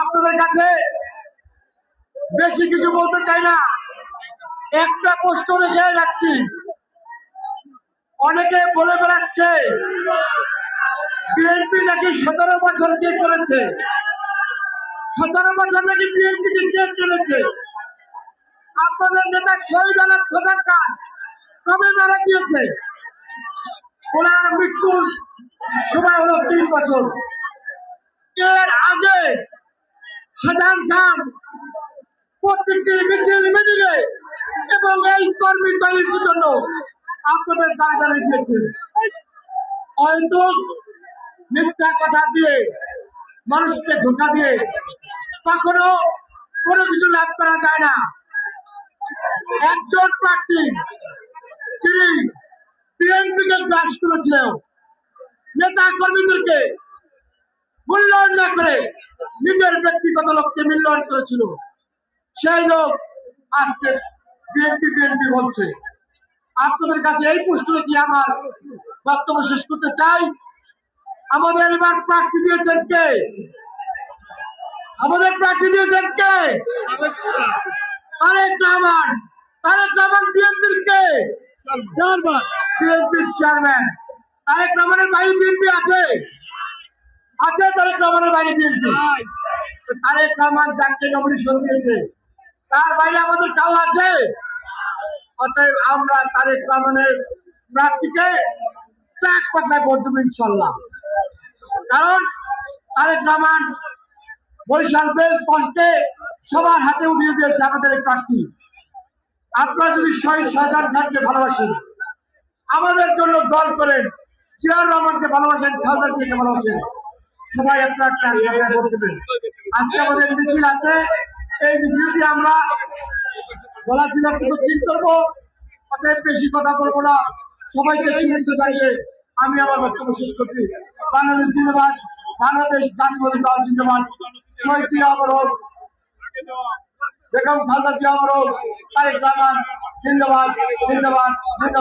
আপনাদের কাছে বেশি কিছু বলতে চাই না, একটা প্রশ্ন রেখে যাচ্ছি। অনেকে বলে বেড়াচ্ছে বিএনপি নাকি 17 বছর কে করেছে, 17 বছর নাকি বিএনপি কে করেছে। আপনাদের নেতা শহীদ আলম সোজান খান কবে মারা গিয়েছে? ওনার মৃত্যুর সময় হলো 3 বছর। এর আগে শাহজাহান খান প্রত্যেকটি মিছিল মিটিংয়ে এবং এই কর্মী দলের জন্য আপনাদের দাঁড়িয়ে দিয়েছেন। হয়তো মিথ্যা কথা দিয়ে মানুষকে ধোঁকা দিয়ে কখনো কোনো কিছু লাভ করা যায় না। একজন প্রার্থী যিনি বিএনপিকে গ্রাস করেছিল, নেতা কর্মীদেরকে মূল্যায়ন না করে নিজের ব্যক্তিগত লোককে মূল্যায়ন করেছিল, সেই লোক আজকে বিএনপি বিএনপি বলছে। আপনাদের কাছে এই প্রশ্নে কি আমার বক্তব্য শেষ করতে চাই। আমাদের এবার প্রার্থী দিয়েছেন কে? আমাদের প্রার্থী দিয়েছেন কে? তারেক রহমান। তারেক রহমান বিএনপির কে? বিএনপির চেয়ারম্যান। তারেক রহমানের বাইরে বিএনপি আছে? আছে তারেক রহমানের বাইরে বিএনপি? তারেক রহমান যাকে নমিনেশন দিয়েছে তার বাইরে আমাদের কাল আছে? অতএব আমরা তারেক রহমানের প্রার্থীকে ট্র্যাক পাঠায় ভোট দেবো ইনশাল্লাহ। কারণ তারেক রহমান বরিশাল বেশ কষ্টে সবার হাতে উঠিয়ে দিয়েছে আমাদের এই প্রার্থী। আপনারা যদি শহীদ শাহজাহান খানকে ভালোবাসেন, আমাদের জন্য দল করেন, জিয়াউর রহমানকে ভালোবাসেন, খালেদা জিয়াকে ভালোবাসেন, সবাই আপনার ভোট দেবেন। আজকে আমাদের মিছিল আছে, এই মিছিলটি আমরা বলা ছিল প্রতিদিন করবো, অতএব বেশি কথা বলবো না। সবাইকে শুভেচ্ছা জানিয়ে আমি আমার বক্তব্য শেষ করছি। বাংলাদেশ জিন্দাবাদ, বাংলাদেশ জাতীয়তাবাদী দল জিন্দাবাদ, শহীদ জিয়া অমর হোক, বেগম খালেদা জিয়া অমর হোক, তারেক রহমান জিন্দাবাদ জিন্দাবাদ জিন্দাবাদ।